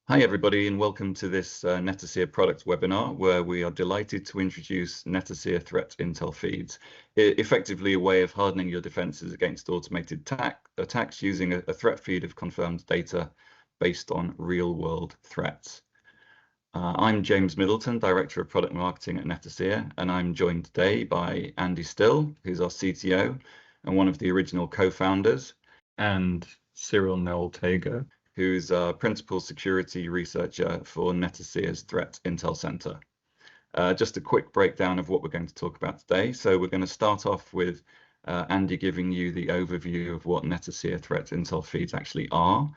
Hi everybody, and welcome to this Netacea product webinar, where we are delighted to introduce Netacea Threat Intel Feeds, effectively a way of hardening your defenses against automated attacks using a threat feed of confirmed data based on real-world threats. I'm James Middleton, Director of Product Marketing at Netacea, and I'm joined today by Andy Still, who's our CTO and one of the original co-founders, and Cyril Noel-Tagoe, who's a principal security researcher for Netacea's Threat Intel Center. Just a quick breakdown of what we're going to talk about today. So we're going to start off with Andy giving you the overview of what Netacea Threat Intel Feeds actually are.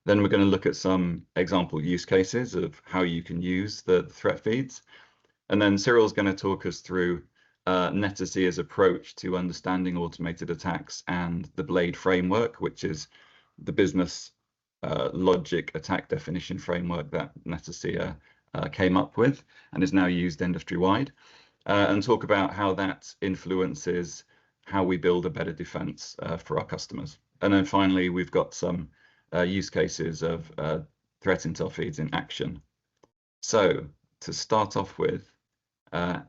Then we're going to look at some example use cases of how you can use the threat feeds. And then Cyril's going to talk us through Netacea's approach to understanding automated attacks and the BLADE framework, which is the business logic attack definition framework that Netacea came up with and is now used industry-wide, and talk about how that influences how we build a better defense for our customers. And then finally, we've got some use cases of threat intel feeds in action. So to start off with,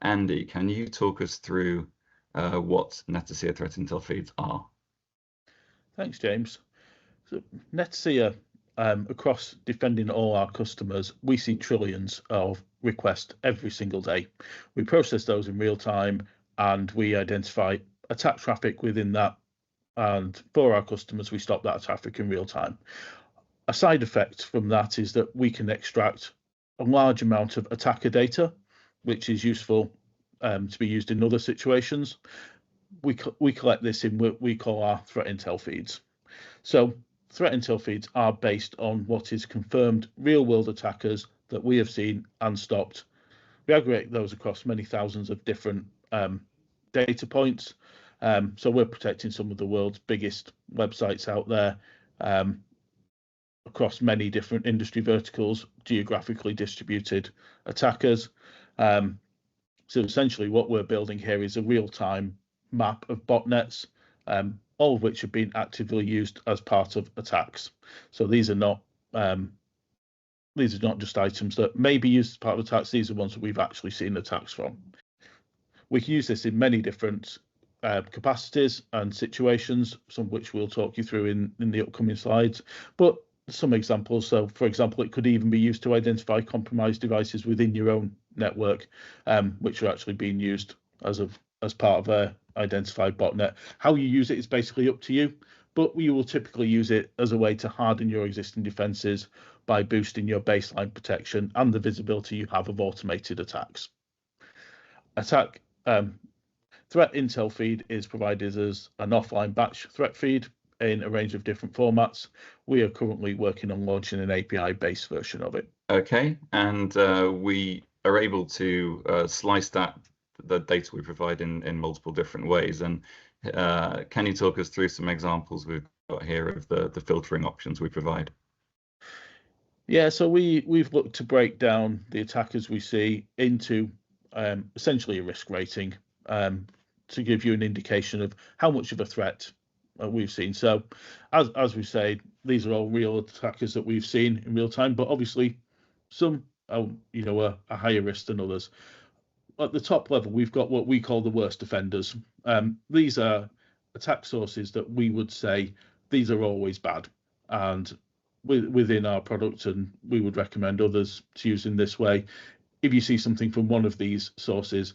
Andy, can you talk us through what Netacea threat intel feeds are? Thanks, James. So Netacea, across defending all our customers, we see trillions of requests every single day. We process those in real time and we identify attack traffic within that. And for our customers, we stop that traffic in real time. A side effect from that is that we can extract a large amount of attacker data, which is useful to be used in other situations. We collect this in what we call our threat intel feeds. So threat intel feeds are based on what is confirmed real-world attackers that we have seen and stopped. We aggregate those across many thousands of different data points. So we're protecting some of the world's biggest websites out there across many different industry verticals, geographically distributed attackers. So essentially what we're building here is a real-time map of botnets, all of which have been actively used as part of attacks. So these are not just items that may be used as part of attacks. These are ones that we've actually seen attacks from. We can use this in many different capacities and situations, some of which we'll talk you through in the upcoming slides. But some examples, so for example, it could even be used to identify compromised devices within your own network, which are actually being used as part of a identified botnet. How you use it is basically up to you, but you will typically use it as a way to harden your existing defenses by boosting your baseline protection and the visibility you have of automated attacks. Threat intel feed is provided as an offline batch threat feed in a range of different formats. We are currently working on launching an API-based version of it. Okay, and we are able to slice the data we provide in multiple different ways. And can you talk us through some examples we've got here of the filtering options we provide? Yeah, so we've looked to break down the attackers we see into essentially a risk rating to give you an indication of how much of a threat we've seen. So as we say, these are all real attackers that we've seen in real time, but obviously some are higher risk than others. At the top level, we've got what we call the worst offenders. These are attack sources that we would say these are always bad, and within our product, and we would recommend others to use in this way. If you see something from one of these sources,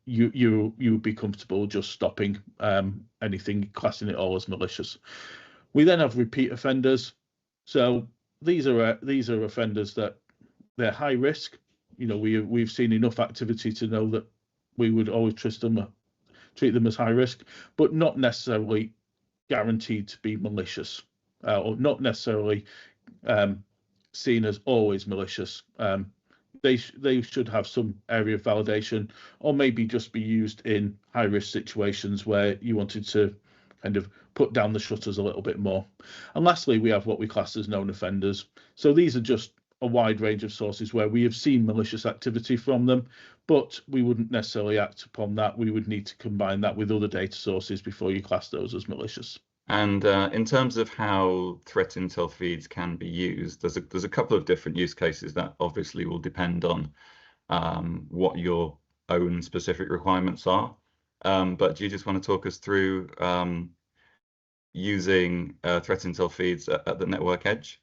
you would be comfortable just stopping anything, classing it all as malicious. We then have repeat offenders. So these are offenders that they're high risk. We've seen enough activity to know that we would always treat them as high risk, but not necessarily guaranteed to be malicious, or not necessarily seen as always malicious. They should have some area of validation, or maybe just be used in high risk situations where you wanted to kind of put down the shutters a little bit more. And lastly, we have what we class as known offenders. So these are just a wide range of sources where we have seen malicious activity from them, but we wouldn't necessarily act upon that. We would need to combine that with other data sources before you class those as malicious. And in terms of how threat intel feeds can be used, there's a couple of different use cases that obviously will depend on what your own specific requirements are. But do you just want to talk us through using threat intel feeds at the network edge?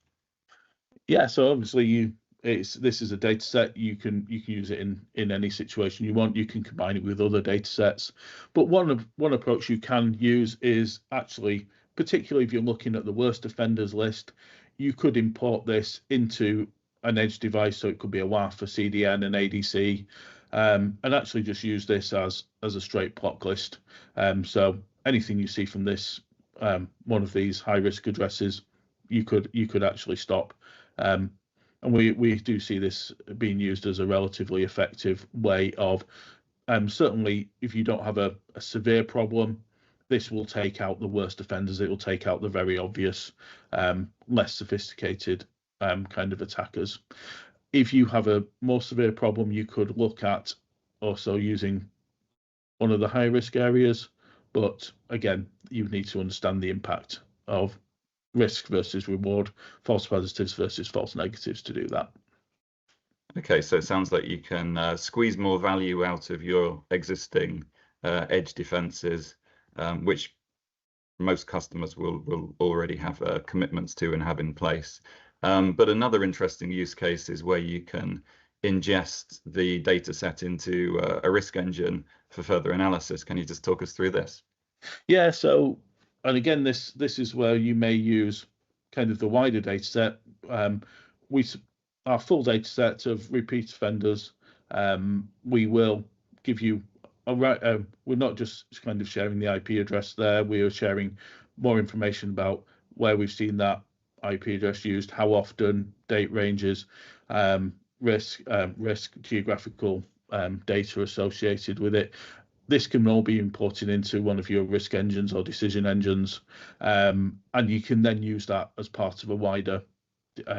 Yeah, so obviously this is a data set. You can use it in any situation you want. You can combine it with other data sets. But one approach you can use is actually, particularly if you're looking at the worst offenders list, you could import this into an edge device. So it could be a WAF, a CDN, an ADC, and actually just use this as a straight block list. So anything you see from this one of these high risk addresses, you could actually stop. And we do see this being used as a relatively effective way of, certainly if you don't have a severe problem, this will take out the worst offenders. It will take out the very obvious, less sophisticated kind of attackers. If you have a more severe problem, you could look at also using one of the high risk areas. But again, you need to understand the impact of risk versus reward, false positives versus false negatives to do that. Okay, so it sounds like you can squeeze more value out of your existing edge defenses, which most customers will already have commitments to and have in place. But another interesting use case is where you can ingest the data set into a risk engine for further analysis. Can you just talk us through this? Yeah, so, and again, this is where you may use kind of the wider data set. Our full data set of repeat offenders, we will give you we're not just kind of sharing the IP address there. We are sharing more information about where we've seen that IP address used, how often, date ranges, risk, geographical data associated with it. This can all be imported into one of your risk engines or decision engines, and you can then use that as part of a wider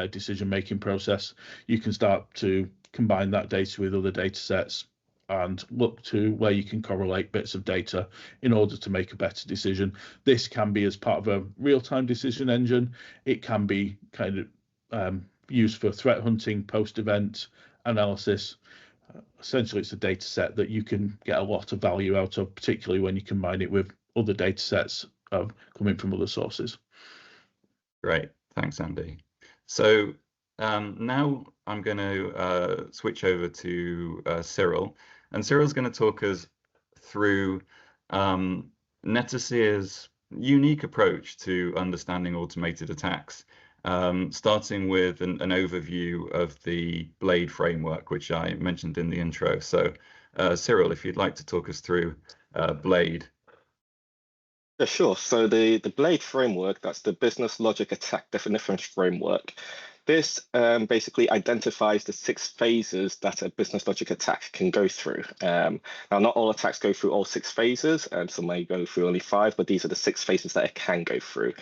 decision-making process. You can start to combine that data with other data sets and look to where you can correlate bits of data in order to make a better decision. This can be as part of a real-time decision engine. It can be kind of used for threat hunting, post-event analysis. Essentially, it's a data set that you can get a lot of value out of, particularly when you combine it with other data sets coming from other sources. Great, thanks, Andy. So now I'm going to switch over to Cyril, and Cyril's going to talk us through Netacea's unique approach to understanding automated attacks, starting with an overview of the BLADE framework, which I mentioned in the intro. So Cyril, if you'd like to talk us through BLADE. Yeah, sure. So the BLADE framework, that's the Business Logic Attack Definition Framework. This basically identifies the 6 phases that a business logic attack can go through. Now, not all attacks go through all 6 phases, and some may go through only 5, but these are the 6 phases that it can go through.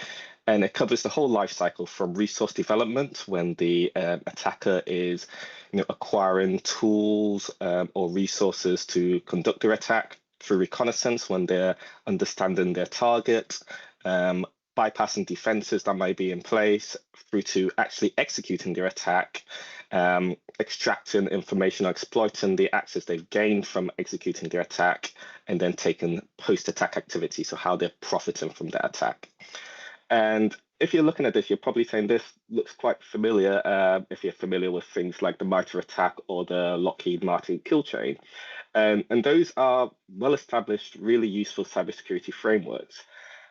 And it covers the whole life cycle from resource development, when the attacker is acquiring tools or resources to conduct their attack, through reconnaissance when they're understanding their target, bypassing defenses that might be in place, through to actually executing their attack, extracting information or exploiting the access they've gained from executing their attack, and then taking post-attack activity, so how they're profiting from that attack. And if you're looking at this, you're probably saying this looks quite familiar if you're familiar with things like the MITRE ATT&CK or the Lockheed Martin kill chain. And those are well-established, really useful cybersecurity frameworks.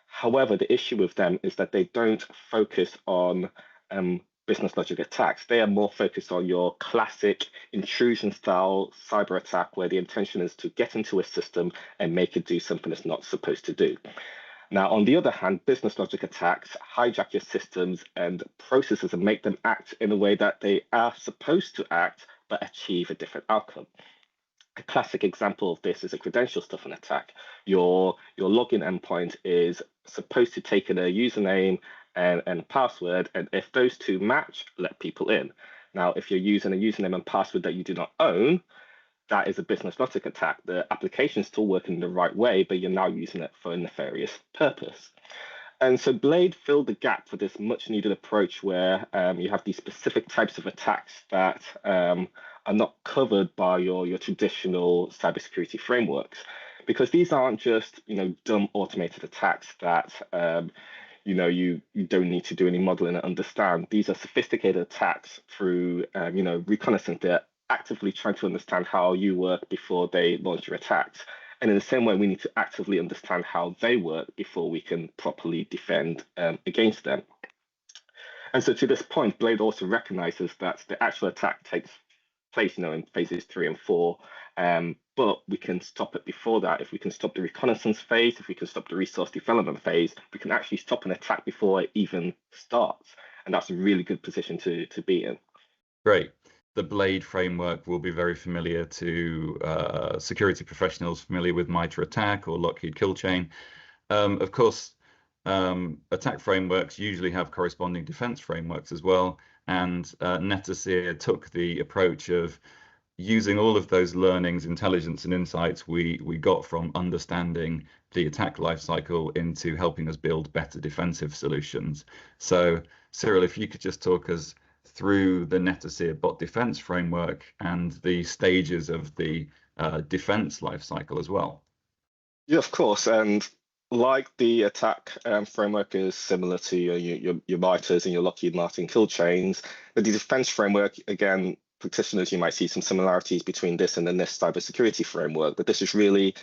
However, the issue with them is that they don't focus on business logic attacks. They are more focused on your classic intrusion-style cyber attack, where the intention is to get into a system and make it do something it's not supposed to do. Now, on the other hand, business logic attacks hijack your systems and processes and make them act in a way that they are supposed to act, but achieve a different outcome. A classic example of this is a credential stuffing attack. Your login endpoint is supposed to take in a username and password, and if those two match, let people in. Now, if you're using a username and password that you do not own, that is a business logic attack. The application is still working the right way, but you're now using it for a nefarious purpose. And so BLADE filled the gap for this much needed approach where you have these specific types of attacks that are not covered by your traditional cybersecurity frameworks. Because these aren't just, dumb automated attacks that, you don't need to do any modeling and understand. These are sophisticated attacks through, reconnaissance. They're actively trying to understand how you work before they launch your attacks. And in the same way, we need to actively understand how they work before we can properly defend against them. And so to this point, BLADE also recognizes that the actual attack takes place, in phases 3 and 4, but we can stop it before that. If we can stop the reconnaissance phase, if we can stop the resource development phase, we can actually stop an attack before it even starts. And that's a really good position to be in. Great. The BLADE framework will be very familiar to security professionals familiar with MITRE ATT&CK or Lockheed Kill Chain. Of course, attack frameworks usually have corresponding defense frameworks as well. And Netacea took the approach of using all of those learnings, intelligence, and insights we got from understanding the attack lifecycle into helping us build better defensive solutions. So, Cyril, if you could just talk us through the Netacea bot defense framework and the stages of the defense lifecycle as well. Yeah, of course. And like the attack framework is similar to your MITREs and your Lockheed Martin kill chains, the defense framework, again, practitioners, you might see some similarities between this and the NIST cybersecurity framework, but this is really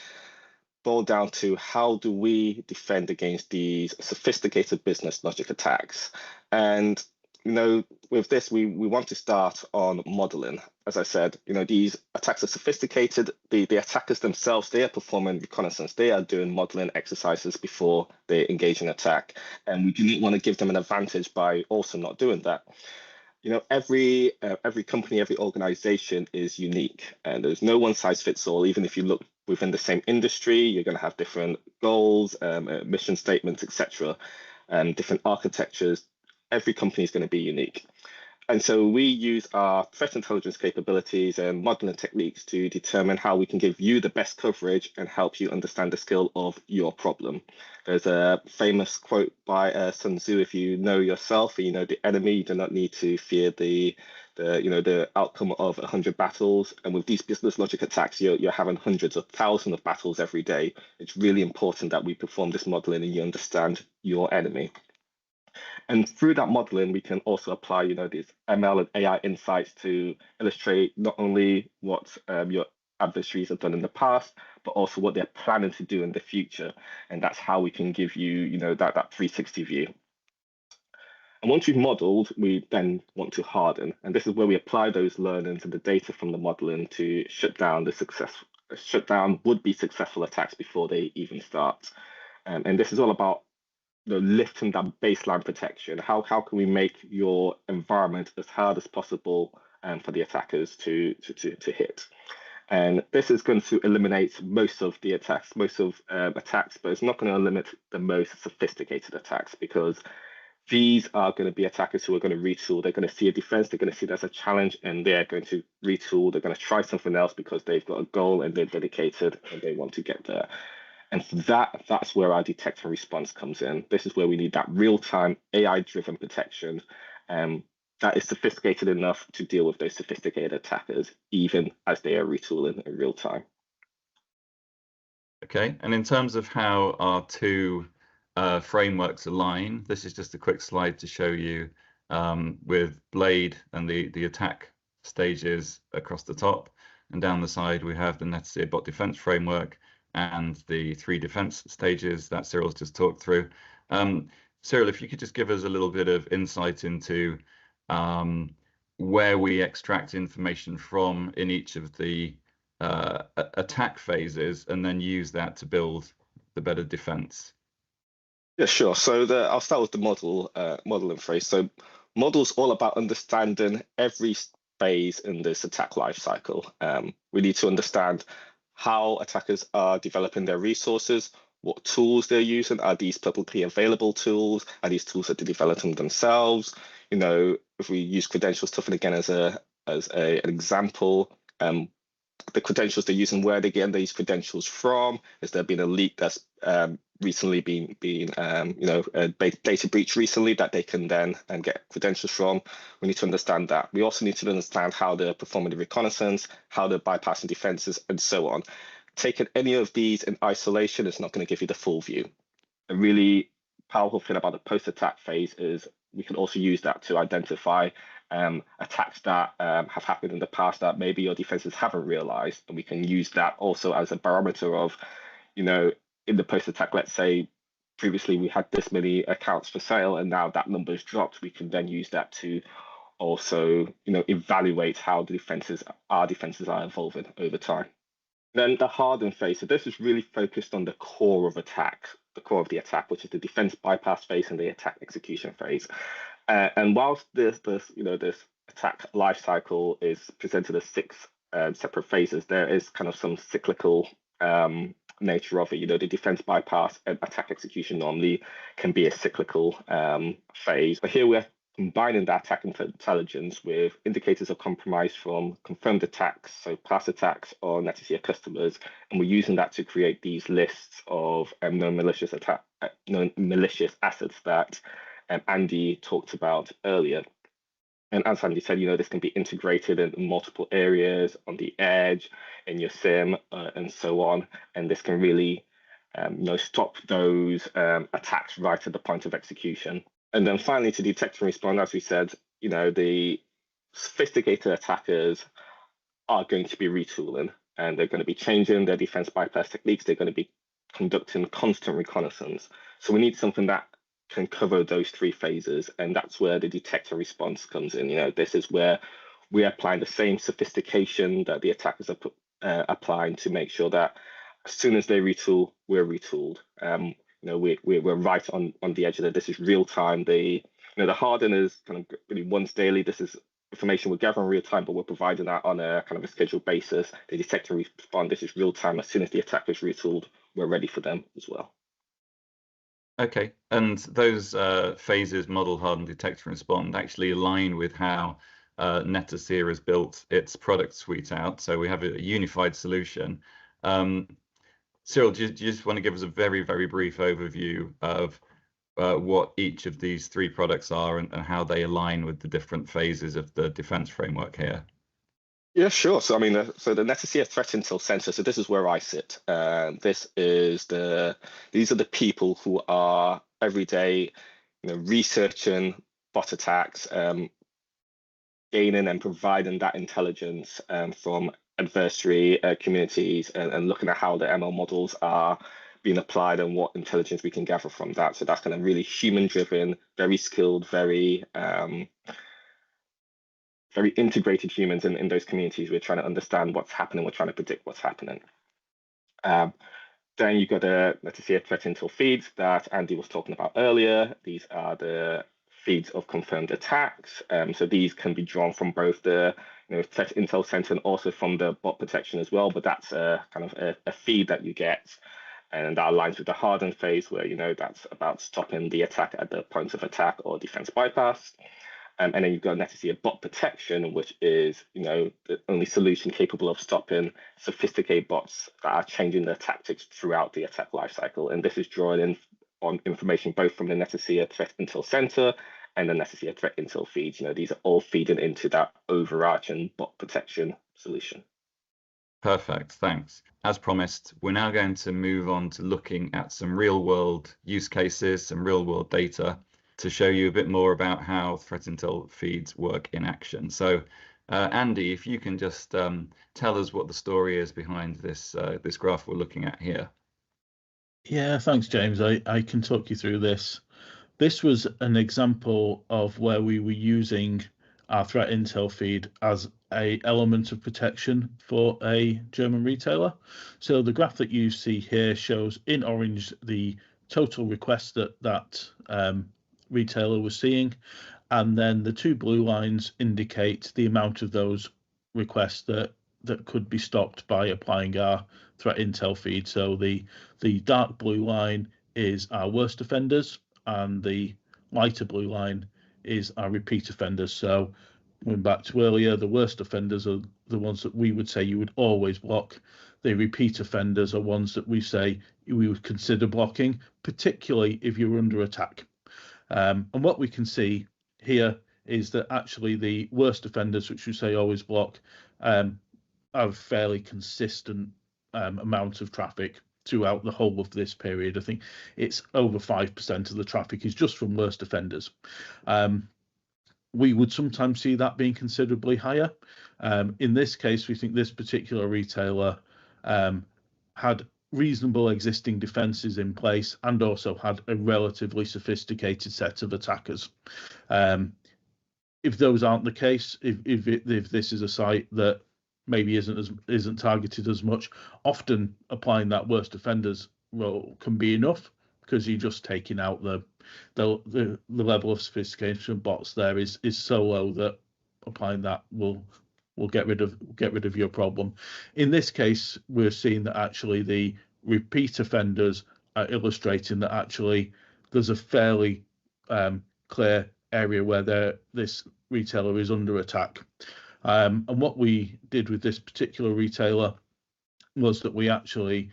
boiled down to how do we defend against these sophisticated business logic attacks. And with this, we want to start on modeling. As I said, these attacks are sophisticated. The attackers themselves, they are performing reconnaissance. They are doing modeling exercises before they engage in attack. And we do not want to give them an advantage by also not doing that. Every company, every organization is unique, and there's no one size fits all. Even if you look within the same industry, you're going to have different goals, mission statements, etc., different architectures. Every company is going to be unique. And so we use our threat intelligence capabilities and modeling techniques to determine how we can give you the best coverage and help you understand the skill of your problem. There's a famous quote by Sun Tzu: if you know yourself and you know the enemy, you do not need to fear the outcome of 100 battles. And with these business logic attacks, you're having hundreds of thousands of battles every day. It's really important that we perform this modeling and you understand your enemy. And through that modeling, we can also apply, these ML and AI insights to illustrate not only what your adversaries have done in the past, but also what they're planning to do in the future. And that's how we can give you, that 360 view. And once you've modeled, we then want to harden. And this is where we apply those learnings and the data from the modeling to shut down would-be successful attacks before they even start. And this is all about lifting that baseline protection. How can we make your environment as hard as possible for the attackers to hit? And this is going to eliminate most of the attacks, but it's not going to eliminate the most sophisticated attacks, because these are going to be attackers who are going to retool. They're going to see a defense, they're going to see it as a challenge, and they're going to retool. They're going to try something else because they've got a goal and they're dedicated and they want to get there. And for that's where our detect and response comes in. This is where we need that real-time AI-driven protection that is sophisticated enough to deal with those sophisticated attackers, even as they are retooling in real time. Okay, and in terms of how our two frameworks align, this is just a quick slide to show you with BLADE and the attack stages across the top, and down the side we have the Netacea bot defense framework and the 3 defense stages that Cyril's just talked through. Cyril, if you could just give us a little bit of insight into where we extract information from in each of the attack phases, and then use that to build the better defense. Yeah, sure. So I'll start with the modeling phase. So model's all about understanding every phase in this attack lifecycle. We need to understand how attackers are developing their resources, what tools they're using. Are these publicly available tools? Are these tools that they develop them themselves? If we use credential stuffing again as an example, the credentials they're using, where they're getting these credentials from. Has there been a leak that's recently been a data breach recently that they can then get credentials from. We need to understand that. We also need to understand how they're performing the reconnaissance, how they're bypassing defenses, and so on. Taking any of these in isolation is not going to give you the full view. A really powerful thing about the post-attack phase is we can also use that to identify attacks that have happened in the past that maybe your defenses haven't realized, and we can use that also as a barometer of, in the post-attack, let's say previously we had this many accounts for sale and now that number's dropped. We can then use that to also, evaluate how our defenses are evolving over time. Then the harden phase. So this is really focused on the core of the attack, which is the defense bypass phase and the attack execution phase. And whilst this attack life cycle is presented as 6 separate phases, there is kind of some cyclical nature of it. The defense bypass and attack execution normally can be a cyclical phase. But here we're combining that attack intelligence with indicators of compromise from confirmed attacks, so past attacks on Netacea customers, and we're using that to create these lists of known malicious assets that Andy talked about earlier. And as Andy said, this can be integrated in multiple areas, on the edge, in your SIM, and so on. And this can really, stop those attacks right at the point of execution. And then finally, to detect and respond, as we said, the sophisticated attackers are going to be retooling, and they're going to be changing their defense bypass techniques. They're going to be conducting constant reconnaissance. So we need something that can cover those 3 phases, and that's where the detect and response comes in. This is where we're applying the same sophistication that the attackers are applying to make sure that as soon as they retool, we're retooled. We're right on the edge of it. This is real time. The harden is kind of really once daily. This is information we're gathering real time, but we're providing that on a kind of a scheduled basis. The detect and respond, this is real time. As soon as the attacker is retooled, we're ready for them as well. Okay, and those phases, model, harden, detect, and respond, actually align with how Netacea has built its product suite out. So we have a unified solution. Cyril, do you just want to give us a very, very brief overview of what each of these 3 products are and how they align with the different phases of the defense framework here? Yeah, sure. So the Netacea Threat Intel Center. So this is where I sit. These are the people who are every day, researching bot attacks, gaining and providing that intelligence from adversary communities, and looking at how the ML models are being applied and what intelligence we can gather from that. So that's kind of really human-driven, very skilled, very integrated humans in those communities. We're trying to understand what's happening. We're trying to predict what's happening. Then you've got the Netacea Threat Intel Feeds that Andy was talking about earlier. These are the feeds of confirmed attacks. So these can be drawn from both the Threat Intel Center and also from the bot protection as well. But that's a kind of a feed that you get, and that aligns with the harden phase, where that's about stopping the attack at the point of attack or defense bypass. And then you've got Netacea bot protection, which is the only solution capable of stopping sophisticated bots that are changing their tactics throughout the attack lifecycle. And this is drawing in on information both from the Netacea Threat Intel Center and the Netacea Threat Intel Feeds. These are all feeding into that overarching bot protection solution. Perfect, thanks. As promised, we're now going to move on to looking at some real-world use cases, some real-world data, to show you a bit more about how Threat Intel Feeds work in action. So, Andy, if you can just tell us what the story is behind this this graph we're looking at here. Yeah, thanks, James. I can talk you through this. This was an example of where we were using our Threat Intel feed as an element of protection for a German retailer. So the graph that you see here shows in orange the total requests that retailer was seeing, and then the 2 blue lines indicate the amount of those requests that could be stopped by applying our Threat Intel feed. So the dark blue line is our worst offenders, and the lighter blue line is our repeat offenders. So going back to earlier, the worst offenders are the ones that we would say you would always block. the repeat offenders are ones that we say we would consider blocking, particularly if you're under attack. And what we can see here is that actually the worst offenders, which we say always block, have fairly consistent amount of traffic throughout the whole of this period. I think it's over 5% of the traffic is just from worst offenders. We would sometimes see that being considerably higher. In this case, we think this particular retailer had reasonable existing defenses in place and also had a relatively sophisticated set of attackers. If those aren't the case, if this is a site that maybe isn't targeted as much, often applying that worst offenders role can be enough, because you're just taking out the level of sophistication of bots there is so low that applying that will get rid of your problem. In this case, we're seeing that actually the repeat offenders are illustrating that actually there's a fairly clear area where this retailer is under attack. And what we did with this particular retailer was that we actually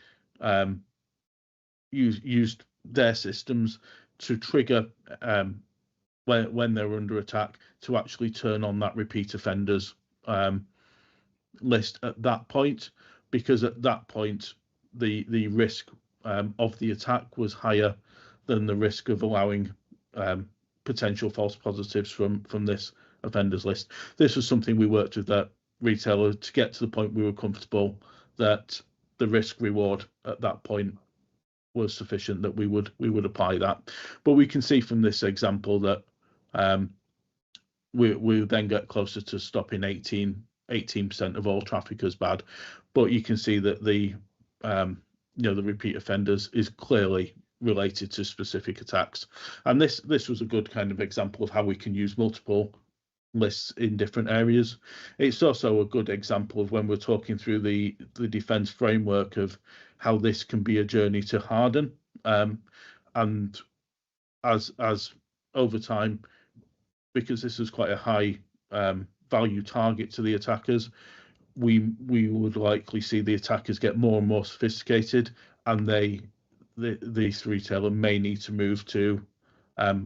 used their systems to trigger when they're under attack to actually turn on that repeat offenders list at that point, because at that point the risk of the attack was higher than the risk of allowing potential false positives from this offenders list. This was something we worked with that retailer to get to the point we were comfortable that the risk reward at that point was sufficient that we would apply that. But we can see from this example that we then get closer to stopping 18% of all traffic as bad. But you can see that the the repeat offenders is clearly related to specific attacks. And this was a good kind of example of how we can use multiple lists in different areas. It's also a good example of when we're talking through the defense framework of how this can be a journey to harden. And as over time, because this is quite a high value target to the attackers, we would likely see the attackers get more and more sophisticated, and this retailer may need to move to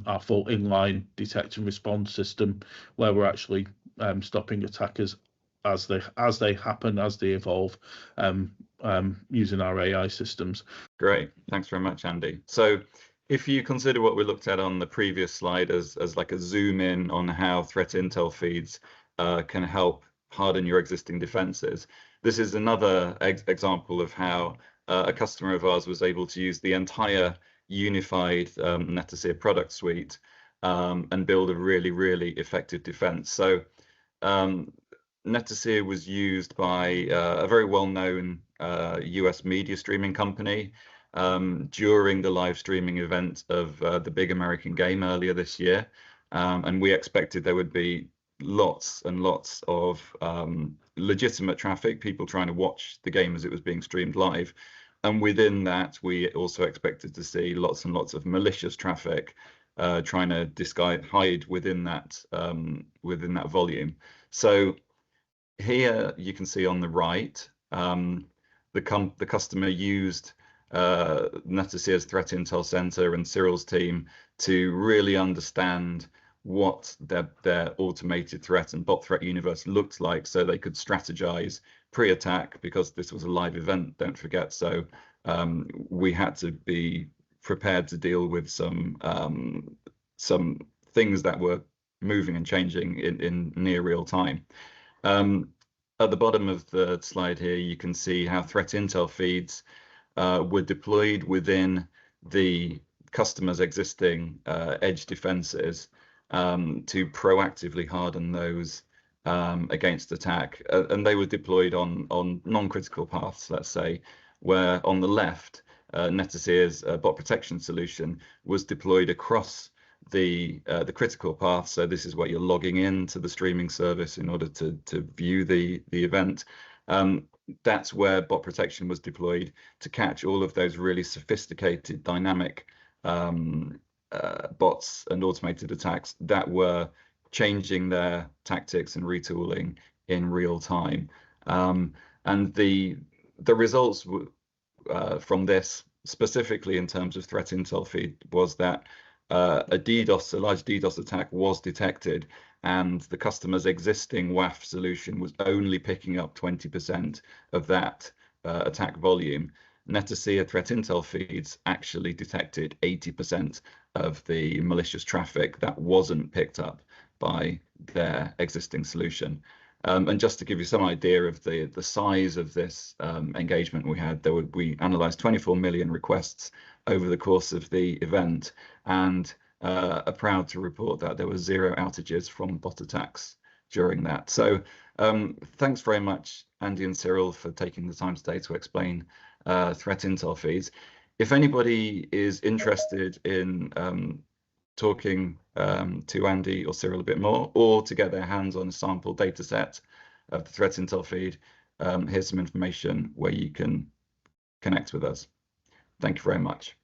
our full inline detect and respond system, where we're actually stopping attackers as they happen, as they evolve, using our AI systems. Great, thanks very much, Andy. So if you consider what we looked at on the previous slide as like a zoom in on how threat intel feeds can help harden your existing defenses, this is another example of how a customer of ours was able to use the entire unified Netacea product suite and build a really, really effective defense. So Netacea was used by a very well-known US media streaming company during the live streaming event of the big American game earlier this year. And we expected there would be lots and lots of legitimate traffic, people trying to watch the game as it was being streamed live. And within that, we also expected to see lots and lots of malicious traffic trying to hide within that volume. So here you can see on the right, the customer used Netacea's Threat Intel Center and Cyril's team to really understand what their automated threat and bot threat universe looked like, so they could strategize pre-attack, because this was a live event, don't forget. So we had to be prepared to deal with some things that were moving and changing in near real time. At the bottom of the slide here, you can see how threat intel feeds were deployed within the customer's existing edge defenses to proactively harden those against attack. And they were deployed on non-critical paths, let's say, where on the left, Netacea's bot protection solution was deployed across the critical path. So this is where you're logging in to the streaming service in order to view the event. That's where bot protection was deployed to catch all of those really sophisticated dynamic bots and automated attacks that were changing their tactics and retooling in real time. And the the results from this, specifically in terms of threat intel feed, was that a large DDoS attack was detected, and the customer's existing WAF solution was only picking up 20% of that attack volume. Netacea Threat Intel Feeds actually detected 80% of the malicious traffic that wasn't picked up by their existing solution. And just to give you some idea of the size of this engagement we had, we analyzed 24 million requests over the course of the event, and are proud to report that there were 0 outages from bot attacks during that. So thanks very much, Andy and Cyril, for taking the time today to explain threat intel feeds. If anybody is interested in talking to Andy or Cyril a bit more, or to get their hands on a sample data set of the threat intel feed, here's some information where you can connect with us. Thank you very much.